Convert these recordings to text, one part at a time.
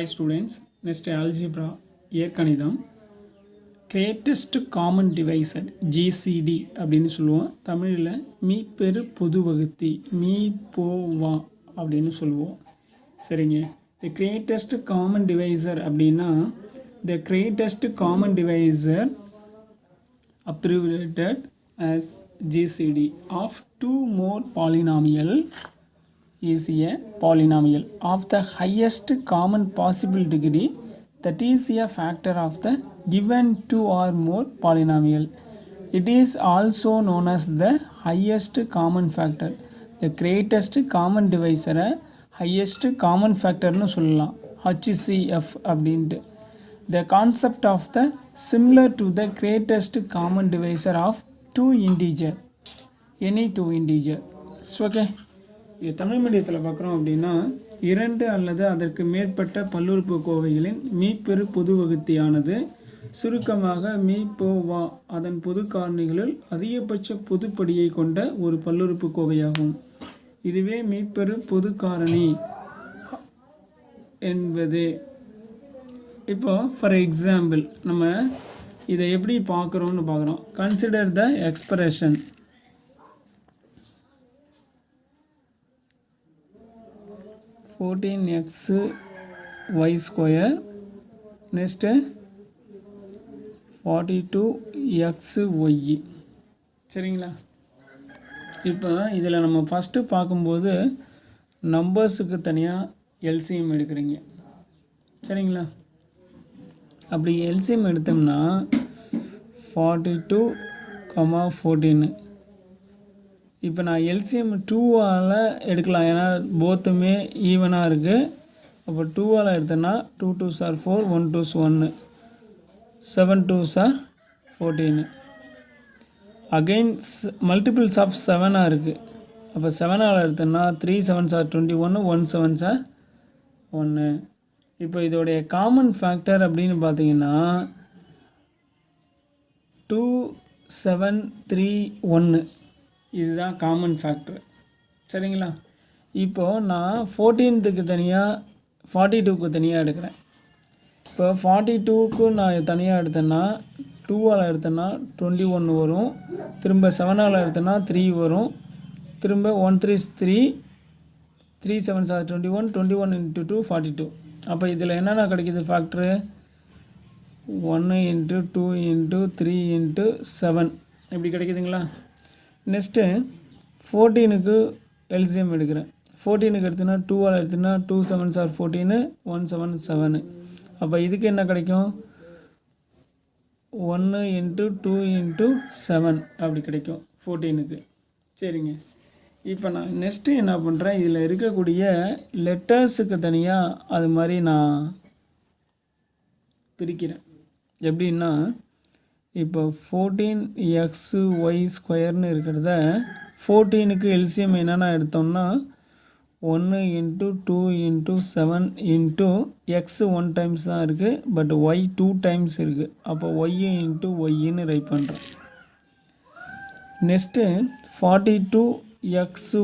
Hi students, next algebra இயற்கணிதம் greatest common divisor GCD அப்படின்னு சொல்லுவோம். தமிழில் மீப்பெரு பொது வகுத்தி மீ போ வா அப்படின்னு சொல்லுவோம். சரிங்க, the greatest common divisor அப்படின்னா the greatest common divisor abbreviated as GCD of two more polynomial is a polynomial of the highest common possible degree that is a factor of the given two or more polynomial. It is also known as the highest common factor. The greatest common divisor highest common factor னு சொல்லலாம், HCF அப்படின்ட்டு. The concept of the similar to the greatest common divisor of two integer, any two integer. Okay, இது தமிழ் மீடியத்தில் பார்க்குறோம் அப்படின்னா இரண்டு அல்லது அதற்கு மேற்பட்ட பல்லுறுப்புக்கோவைகளின் மீப்பெரு பொது வகுத்தியானது சுருக்கமாக மீ போ வா அதன் பொது காரணிகளில் அதிகபட்ச பொதுப்படியை கொண்ட ஒரு பல்லுறுப்புக்கோவையாகும். இதுவே மீப்பெரு பொது காரணி என்பது. இப்போ ஃபார் எக்ஸாம்பிள் நம்ம இதை எப்படி பார்க்குறோன்னு பார்க்குறோம். Consider the expression 14xy square next 42xy. சரிங்களா, இப்போ இதில் நம்ம ஃபஸ்ட்டு பார்க்கும்போது நம்பர்ஸுக்கு தனியாக எல்சிஎம் எடுக்கிறீங்க. சரிங்களா, அப்படி எல்சிஎம் எடுத்தோம்னா 42, 14. இப்போ நான் எல்சிஎம் 2ஆல் எடுக்கலாம், ஏன்னா போத்துமே ஈவனாக இருக்குது. அப்போ 2ஆல் எடுத்தேன்னா 2 2s are 4, 1 2s 1, 7 2s are 14. Again multiples of 7ஆக இருக்குது. அப்போ 7ஆல் எடுத்தேன்னா 3 7s are 21, 1 7s are 1. இப்போ இதோடைய காமன் ஃபேக்டர் அப்படின்னு பார்த்தீங்கன்னா 2 7 3 1 இதுதான் காமன் ஃபேக்டர். சரிங்களா, இப்போது நான் 14க்கு தனியாக 42க்கு தனியாக எடுக்கிறேன். இப்போ 42க்கு நான் தனியாக எடுத்தேன்னா 2ஆல் எடுத்தேன்னா 21 வரும், திரும்ப 7ஆல் எடுத்தேன்னா 3 வரும், திரும்ப 1 3 3, 3 7s are 21, 21 into 2 42. அப்போ இதில் என்னென்ன கிடைக்கிது ஃபேக்டரு 1 into 2 into 3 into 7 இப்படி கிடைக்குதுங்களா. நெக்ஸ்ட்டு 14க்கு எல்சிஎம் எடுக்கிறேன். 14க்கு எடுத்தோன்னா 2ஆல் எடுத்தோன்னா 2 7s are 14, 1 7 7. அப்போ இதுக்கு என்ன கிடைக்கும் 1 into 2 into 7 அப்படி கிடைக்கும் 14க்கு. சரிங்க, இப்போ நான் நெக்ஸ்ட்டு என்ன பண்ணுறேன், இதில் இருக்கக்கூடிய லெட்டர்ஸுக்கு தனியாக அது மாதிரி நான் பிரிக்கிறேன். எப்படின்னா இப்போ 14xy ஸ்கொயர்னு இருக்கிறத 14க்கு எல்சிஎம் என்னென்னா எடுத்தோம்னா 1 into 2 into 7 into x 1 times தான் இருக்குது, பட் y 2 டைம்ஸ் இருக்குது. அப்போ y into yன்னு ரைட் பண்ணுறேன். நெக்ஸ்ட்டு 42xy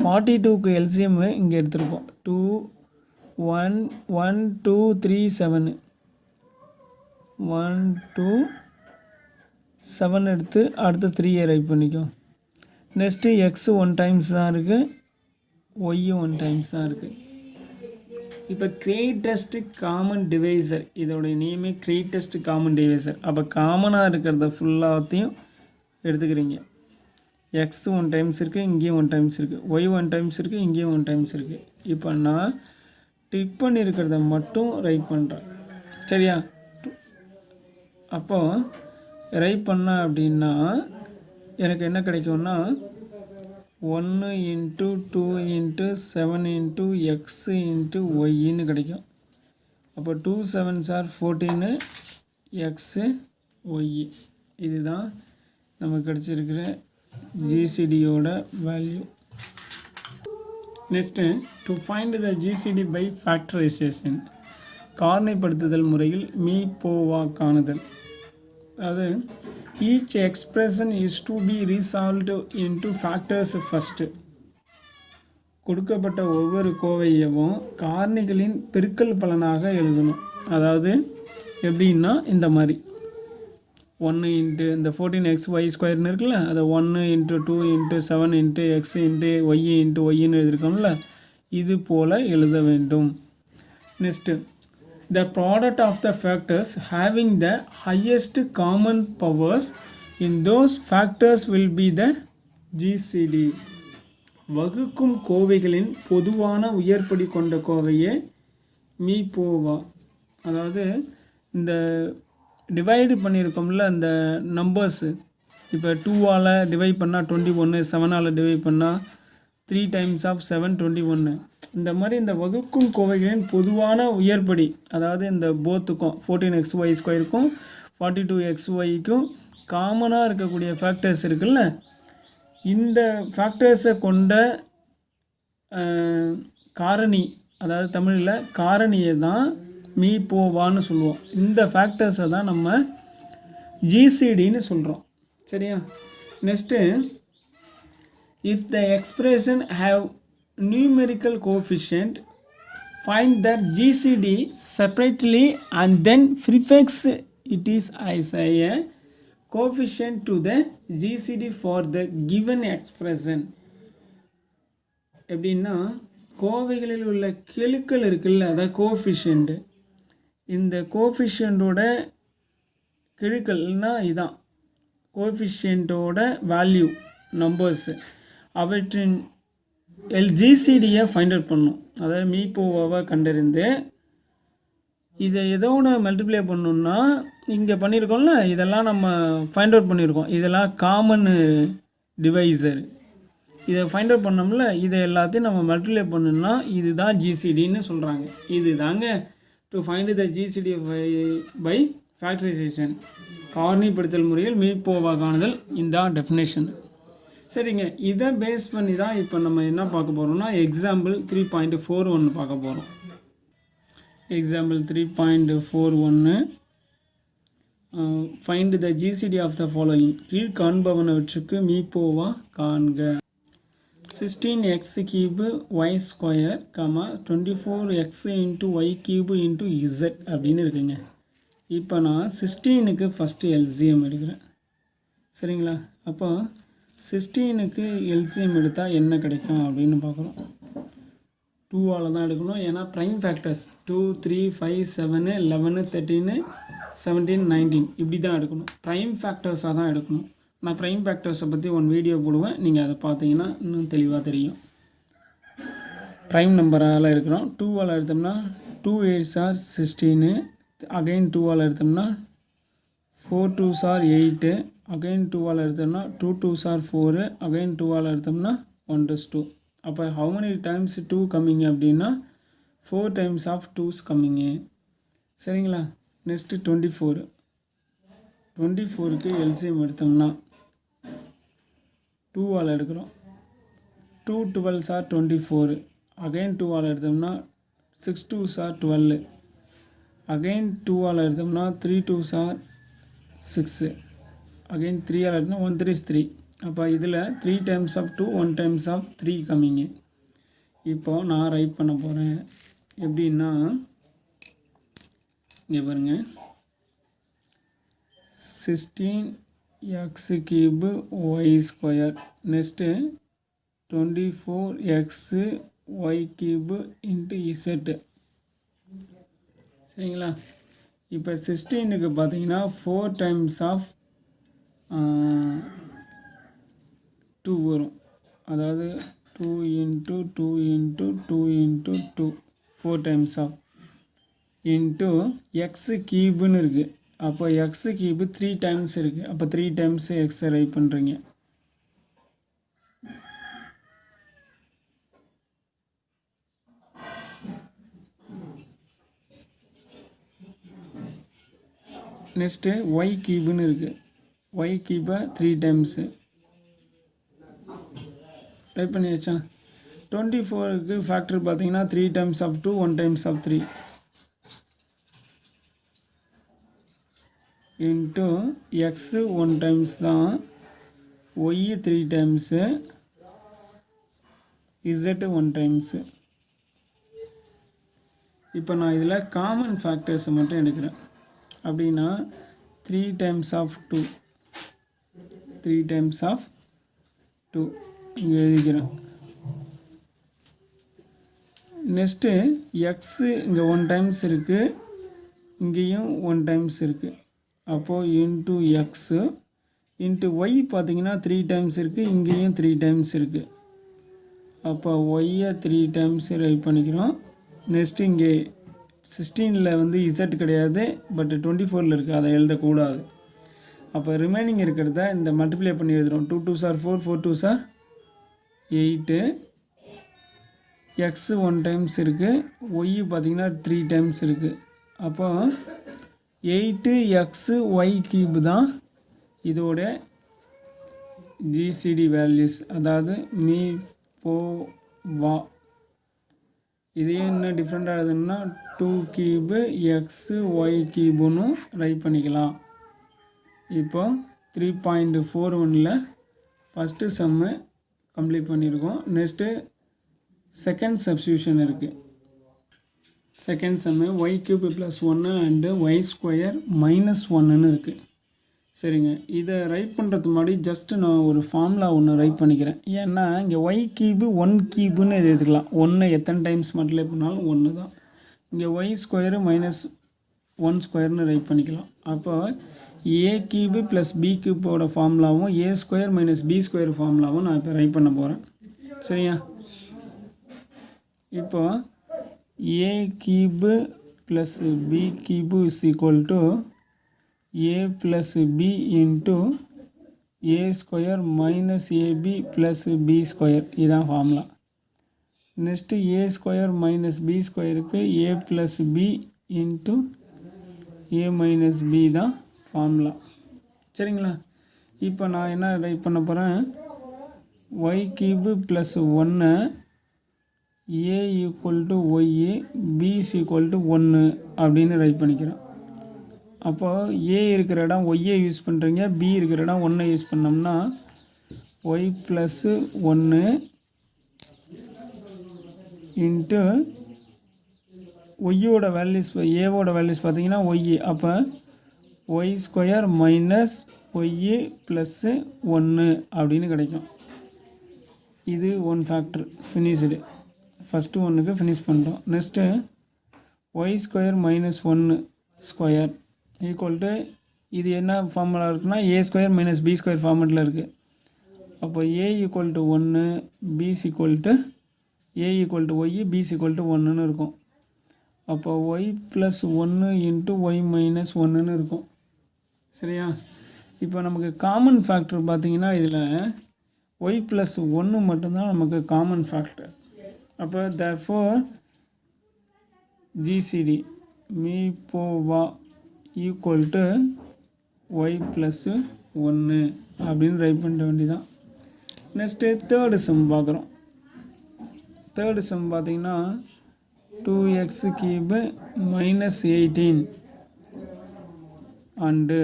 42க்கு எல்சிஎம் இங்கே எடுத்துருக்கோம் 2 1 1 2 3 7 1 2 7 எடுத்து அடுத்து 3 ரைட் பண்ணிக்கோ. நெக்ஸ்ட்டு எக்ஸ் 1 டைம்ஸ் தான் இருக்குது, ஒய்யும் 1 டைம்ஸ் தான் இருக்குது. இப்போ கிரேட்டஸ்ட் காமன் டிவைசர், இதோடைய நேமே கிரேட்டஸ்ட் காமன் டிவைசர். அப்போ காமனாக இருக்கிறத ஃபுல்லாத்தையும் எடுத்துக்கிறீங்க. எக்ஸ் 1 டைம்ஸ் இருக்குது, இங்கேயும் 1 டைம்ஸ் இருக்குது, ஒய் 1 டைம்ஸ் இருக்குது, இங்கேயும் 1 டைம்ஸ் இருக்குது. இப்போ நான் டிக் பண்ணியிருக்கிறத மட்டும் ரைட் பண்ணுறேன். சரியா, அப்போது ரைட் பண்ண அப்படின்னா எனக்கு என்ன கிடைக்கும்னா 1 into 2 into 7 into x into yன்னு கிடைக்கும். அப்போ 2 7s are 14 x y. இதுதான் நமக்கு கிடச்சிருக்கிற ஜிசிடியோட value. Next to find the GCD by factorization, காரணிப்படுத்துதல் முறையில் மீ போவா காணுதல். அதாவது each expression is to be resolved into factors first. கொடுக்கப்பட்ட ஒவ்வொரு கோவையவும் காரணிகளின் பெருக்கல் பலனாக எழுதணும். அதாவது எப்படின்னா இந்த மாதிரி 1 இன்ட்டு இந்த 14xy² இருக்குல்ல, அதை 1 into 2 into 7 into x into y into ஒய்ன்னு எழுதியிருக்கோம்ல, இது போல் எழுத வேண்டும். Next the product of the factors having the highest common powers in those factors will be the GCD. வகுக்கும் கோவைகளின் பொதுவான உயர்படி கொண்ட கோவையே மீபோவா. அதாவது இந்த டிவைடு பண்ணியிருக்கோம்ல இந்த நம்பர்ஸு, இப்போ 2ஆல் டிவைட் பண்ணால் 21, 7ஆல் டிவைட் பண்ணால் 3 டைம்ஸ் ஆஃப் 7 21. இந்த மாதிரி இந்த வகுக்கும் கோவைகளின் பொதுவான உயர்படி, அதாவது இந்த போத்துக்கும் 14xy²க்கும் 42xyக்கும் காமனாக இருக்கக்கூடிய ஃபேக்டர்ஸ் இருக்குல்ல, இந்த ஃபேக்டர்ஸை கொண்ட காரணி, அதாவது தமிழில் காரணியை தான் மீபோவான்னு சொல்லுவோம். இந்த ஃபேக்டர்ஸை தான் நம்ம ஜிசிடின்னு சொல்கிறோம். சரியா? Next if the expression have numerical coefficient, find their GCD separately and then prefix it is as a coefficient to the GCD for the given expression. எப்படின்னா கோவைகளில் உள்ள கெழுக்கள் இருக்குல்ல, அதாவது கோஃபிஷியன்ட், இந்த கோஃபிஷியண்டோட கெழுக்கள்னால் இதான் கோஃபிஷியன்ட்டோட வேல்யூ நம்பர்ஸு, அவற்றின் ஜிசிடியை ஃபைண்ட் அவுட் பண்ணணும். அதாவது மீபோவாவை கண்டறிந்து இதை எதோட மல்டிப்ளை பண்ணணுன்னா இங்கே பண்ணியிருக்கோம்ல, இதெல்லாம் நம்ம ஃபைண்ட் அவுட் பண்ணியிருக்கோம், இதெல்லாம் காமன் டிவைசர். இதை ஃபைண்ட் அவுட் பண்ணோம்ல, இதை எல்லாத்தையும் நம்ம மல்டிப்ளை பண்ணணும்னா இதுதான் ஜிசிடின்னு சொல்கிறாங்க. இது தாங்க to find the GCD by factorization, காரணிப்படுத்தல் முறையில் மீபோவா காணுதல், இந்த டெஃபினேஷன். சரிங்க, இதை பேஸ் பண்ணி தான் இப்போ நம்ம என்ன பார்க்க போகிறோம்னா எக்ஸாம்பிள் 3.41 பார்க்க போகிறோம். Example 3.41 find the GCD of the following. கீழ் காண்பவனவற்றுக்கு மீபோவா காண்க. 16x³ y², 24x into y³ into z அப்படின்னு இருக்குங்க. இப்போ நான் 16க்கு ஃபஸ்ட்டு எல்சிஎம் எடுக்கிறேன். சரிங்களா? அப்போ 16க்கு எல்சிஎம் எடுத்தால் என்ன கிடைக்கும் அப்படின்னு பார்க்குறோம். 2ஆல் தான் எடுக்கணும், ஏன்னா ப்ரைம் ஃபேக்டர்ஸ் 2 3 5 7 11 13 17 19 இப்படி தான் எடுக்கணும். ப்ரைம் ஃபேக்டர்ஸாக தான் எடுக்கணும். நான் ப்ரைம் ஃபேக்டர்ஸை பற்றி வீடியோ போடுவேன், நீங்கள் அதை பார்த்தீங்கன்னா இன்னும் தெளிவாக தெரியும். ப்ரைம் நம்பரால் எடுக்கிறோம். 2ஆல் எடுத்தோம்னா 2 8s are 16, அகைன் 2ஆல் எடுத்தோம்னா 4 2s are 8, அகைன் 2ஆல் எடுத்தோம்னா 2 2s are 4, அகைன் 2ஆல் எடுத்தோம்னா 1 is 2. அப்போ how many times 2 கம்மிங்க அப்படின்னா 4 times of 2s கம்மிங்க. சரிங்களா? நெக்ஸ்ட்டு 24க்கு எல்சிஎம் எடுத்தோம்னா 2ஆல் எடுக்கிறோம். 2 12s are 24, அகைன் 2ஆல் எடுத்தோம்னா 6 2s are 12, அகைன் 2ஆல் எடுத்தோம்னா 3 2s are 6, அகைன் 3ஆல் எடுத்தோம்னா 1 3 is 3. அப்போ இதில் 3 times of 2 1 times of 3 கம்மிங்க. இப்போது நான் ரைட் பண்ண போகிறேன். எப்படின்னா இங்கே பாருங்க, 16x³ y², next 24xy³ into z. சரிங்களா? இப்போ 16க்கு பார்த்தீங்கன்னா 4 times ஆஃப் 2 வரும். அதாவது 2 into 2 into 2 into 2 4 times of into x³ இருக்குது. அப்போ x³ 3 times இருக்குது. அப்போ 3 times எக்ஸை ரைட் பண்ணுறீங்க. நெக்ஸ்ட்டு y³ இருக்குது. y³ 3 times ரைட் பண்ணியாச்சா? 24க்கு ஃபேக்டர் பார்த்தீங்கன்னா 3 times of 2 1 times of 3 into x 1 times தான், y 3 times, z 1 டைம்ஸு. இப்போ நான் இதில் காமன் ஃபேக்டர்ஸை மட்டும் எடுக்கிறேன். அப்படின்னா 3 டைம்ஸ் ஆஃப் 2 3 டைம்ஸ் ஆஃப் 2 இங்கே எழுதிக்கிறேன். நெக்ஸ்ட்டு எக்ஸு இங்கே 1 டைம்ஸ் இருக்குது, இங்கேயும் 1 டைம்ஸ் இருக்குது. அப்போது இன்ட்டு எக்ஸு இன்ட்டு ஒய் பார்த்திங்கன்னா 3 டைம்ஸ் இருக்குது, இங்கேயும் 3 டைம்ஸ் இருக்குது. அப்போ ஒய்யை 3 டைம்ஸ் ரைட் பண்ணிக்கிறோம். நெக்ஸ்ட்டு இங்கே 16ல் வந்து இசட் கிடையாது, பட் 24ல் இருக்குது, அதை எழுதக்கூடாது. அப்போ ரிமைனிங் இருக்கிறத இந்த மல்டிப்ளை பண்ணி எழுதுகிறோம். 2 2s are 4, 4 2s are 8. X 1 times இருக்குது, ஒய் பார்த்திங்கன்னா 3 டைம்ஸ் இருக்குது. அப்போ 8x ஒய் கியூப் தான் இதோட ஜிசிடி வேல்யூஸ், அதாவது மீ போ வா. இதே என்ன டிஃப்ரெண்ட்டாக எழுதுன்னா 2 கியூபு எக்ஸு ஒய் கியூபுன்னு ரைட் பண்ணிக்கலாம். இப்போ 3.41ல் ஃபஸ்ட்டு சம்மு கம்ப்ளீட் பண்ணியிருக்கோம். நெக்ஸ்ட்டு செகண்ட் சப்ஸ்டியூஷன் இருக்குது. Second sum y cube plus 1 and y square minus 1ன்னு இருக்குது. சரிங்க, இதை ரைட் பண்ணுறதுக்கு முன்னாடி ஜஸ்ட்டு நான் ஒரு ஃபார்முலா ஒன்று ரைட் பண்ணிக்கிறேன். ஏன்னா இங்கே ஒய் கியூபு 1 கியூபுன்னு எடுத்துக்கலாம். 1 எத்தனை டைம்ஸ் மல்டிப்ளை பண்ணாலும் 1 தான். இங்கே ஒய் ஸ்கொயரு மைனஸ் 1 ஸ்கொயர்னு ரைட் பண்ணிக்கலாம். அப்போ ஏ கியூபு ப்ளஸ் பி கியூப்போட ஃபார்முலாவும் a square minus b square ஃபார்முலாவும் நான் இப்போ ரைட் பண்ண போகிறேன். சரியா? இப்போ a cube plus b cube is equal to a plus b into a square minus ab plus b square. இதான் formula. Next a square minus b ஸ்கொயருக்கு a plus b into a minus b தான் formula. சரிங்களா? இப்போ நான் என்ன write பண்ண போகிறேன், y cube plus 1 a equal to y, b is equal to 1 அப்படின்னு ரைட் பண்ணிக்கிறேன். அப்போது ஏ இருக்கிற இடம் ஒய்யை யூஸ் பண்ணுறீங்க, பி இருக்கிற இடம் 1 யூஸ் பண்ணோம்னா ஒய் ப்ளஸ்ஸு 1 இன்ட்டு ஒய்யோட வேல்யூஸ், ஏவோட வேல்யூஸ் பார்த்தீங்கன்னா ஒய். அப்போ y square minus y plus 1 அப்படின்னு கிடைக்கும். இது 1 ஃபேக்டர் ஃபினிஷ்டு. ஃபஸ்ட்டு 1க்கு ஃபினிஷ் பண்ணுறோம். Next y square minus 1 square equal to, இது என்ன ஃபார்முலா இருக்குன்னா a square minus b square ஃபார்மெட்டில் இருக்குது. அப்போ a equal to 1, b equal to a equal to y, b equal to 1ன்னு இருக்கும். அப்போ y plus 1 into Y minus 1ன்னு இருக்கும். சரியா? இப்போ நமக்கு காமன் ஃபேக்டர் பார்த்திங்கன்னா இதில் ஒய் ப்ளஸ் 1 மட்டும்தான் நமக்கு காமன் ஃபேக்டர். அப்போ தேர்ஃபோர் ஜிசிடி மீ போ வா ஈக்குவல் டு ஒய் ப்ளஸ்ஸு 1 அப்படின்னு ரைட் பண்ண வேண்டியதான். நெக்ஸ்ட்டு தேர்டு சம் பார்க்குறோம். தேர்டு சம் பார்த்திங்கன்னா 2x cube minus 18 and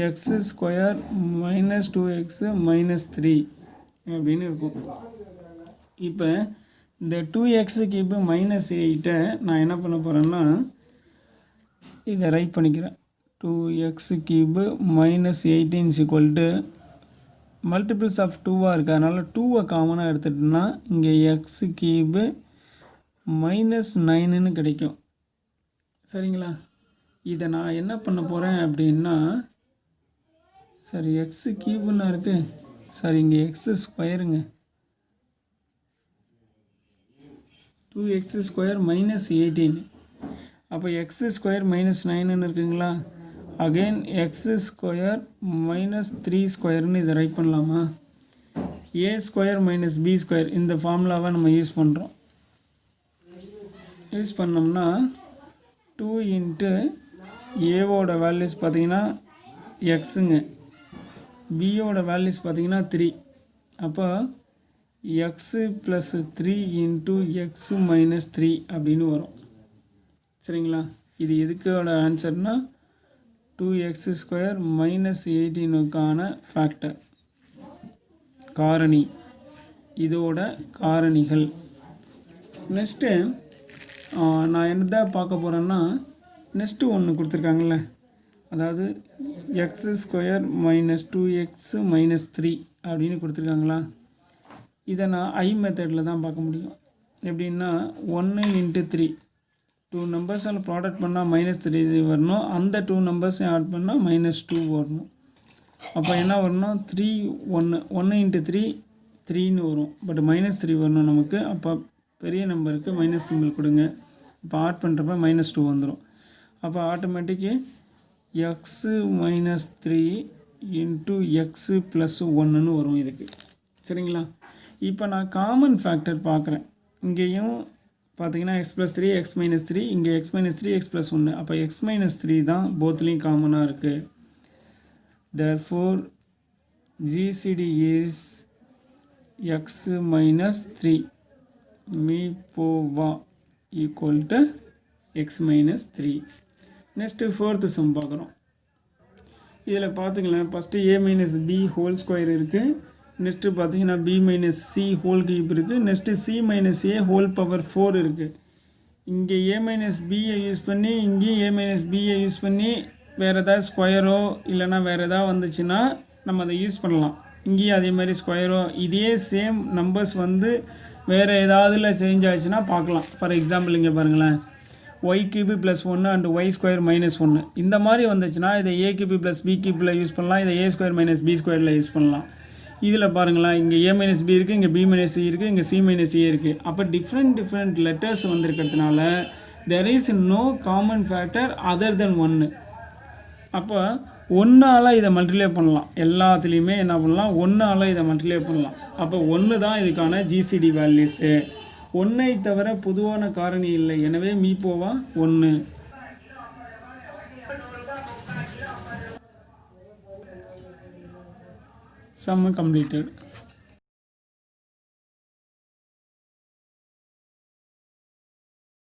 X square minus 2x minus 3 அப்படின்னு இருக்கும். இப்போ இந்த 2x கியூபு மைனஸ் 8 நான் என்ன பண்ண போகிறேன்னா இதை ரைட் பண்ணிக்கிறேன். 2x cube minus 18 equal to multiples of 2வாக இருக்குது, அதனால் 2வை காமனாக எடுத்துட்டோம்னா இங்கே எக்ஸ் கியூபு மைனஸ் 9ன்னு கிடைக்கும். சரிங்களா? இதை நான் என்ன பண்ண போகிறேன் அப்படின்னா, சரி எக்ஸு கியூபுன்னா இருக்குது, சரி இங்கே எக்ஸு ஸ்கொயருங்க, 2x ஸ்கொயர் மைனஸ் 18. அப்போ எக்ஸ் ஸ்கொயர் மைனஸ் 9ன்னு இருக்குங்களா, அகெயின் எக்ஸ் ஸ்கொயர் மைனஸ் 3 ஸ்கொயர்னு இதை ரைட் பண்ணலாமா? ஏ ஸ்கொயர் மைனஸ் பி ஸ்கொயர் இந்த ஃபார்முலாவை நம்ம யூஸ் பண்ணுறோம். யூஸ் பண்ணோம்னா 2 இன்ட்டு ஏவோட வேல்யூஸ் பார்த்திங்கன்னா எக்ஸுங்க, பியோட வேல்யூஸ் பார்த்திங்கன்னா 3. அப்போ x plus 3 into x minus 3 அப்படின்னு வரும். சரிங்களா? இது எதுக்கோட ஆன்சர்னால் 2x ஸ்கொயர் மைனஸ் 18க்கான ஃபேக்டர் காரணி. இதோட காரணிகள். நெக்ஸ்ட்டு நான் என்ன பார்க்க போகிறேன்னா, நெக்ஸ்ட்டு ஒன்று கொடுத்துருக்காங்கல்ல, அதாவது x² - 2x - 3 அப்படின்னு கொடுத்துருக்காங்களா. இதை நான் ஐ மெத்தடில் தான் பார்க்க முடியும். எப்படின்னா 1 × 3 2 நம்பர்ஸால் ப்ராடக்ட் பண்ணால் -3 வரணும், அந்த 2 நம்பர்ஸையும் ஆட் பண்ணால் -2 வரணும். அப்போ என்ன வரணும், 3 1 1 × 3 3ன்னு வரும், பட் -3 வரணும் நமக்கு. அப்போ பெரிய நம்பருக்கு மைனஸ் சிம்பிள் கொடுங்க. இப்போ ஆட் பண்ணுறப்ப -2 வந்துடும். அப்போ ஆட்டோமேட்டிக்கு x - 3 × x + 1ன்னு வரும் இதுக்கு. சரிங்களா. இப்போ நான் காமன் ஃபேக்டர் பார்க்குறேன். இங்கேயும் பார்த்தீங்கன்னா x + 3 x - 3, இங்கே x - 3 x + 1. அப்போ x - 3 தான் போத்லேயும் காமனாக இருக்குது. therefore GCD is x - 3 மீபோவா equal to x - 3. Next 4th sum பார்க்குறோம். இதில் பார்த்துக்கலாம், first a - b whole square இருக்குது. நெக்ஸ்ட்டு பார்த்தீங்கன்னா b - c ஹோல் கியூப் இருக்குது. Next c - a whole power 4 இருக்குது. இங்கே a - b-யை யூஸ் பண்ணி, இங்கேயும் a - b-யை யூஸ் பண்ணி வேறு ஏதாவது ஸ்கொயரோ இல்லைனா வேறு ஏதாவது வந்துச்சுன்னா நம்ம அதை யூஸ் பண்ணலாம். இங்கேயும் அதே மாதிரி ஸ்கொயரோ இதே சேம் நம்பர்ஸ் வந்து வேறு ஏதாவதுல சேஞ்ச் ஆச்சுன்னா பார்க்கலாம். ஃபார் எக்ஸாம்பிள் இங்கே பாருங்களேன், y³ + 1 and y² - 1 இந்த மாதிரி வந்துச்சுன்னா இதை a³ + b³ யூஸ் பண்ணலாம், இதை a² - b² யூஸ் பண்ணலாம். இதில் பாருங்களேன், இங்கே a - b இருக்குது, இங்கே b - c இருக்குது, இங்கே c - a இருக்குது. அப்போ டிஃப்ரெண்ட் லெட்டர்ஸ் வந்திருக்கிறதுனால there is no common factor other than 1. அப்போ 1ஆல் இதை மல்டிப்ளை பண்ணலாம். எல்லாத்துலேயுமே என்ன பண்ணலாம், 1ஆல் இதை மல்டிப்ளை பண்ணலாம். அப்போ 1 தான் இதுக்கான GCD வேல்யூஸு. 1ஐ தவிர பொதுவான காரணி இல்லை, எனவே மீபோவா 1. Some completed.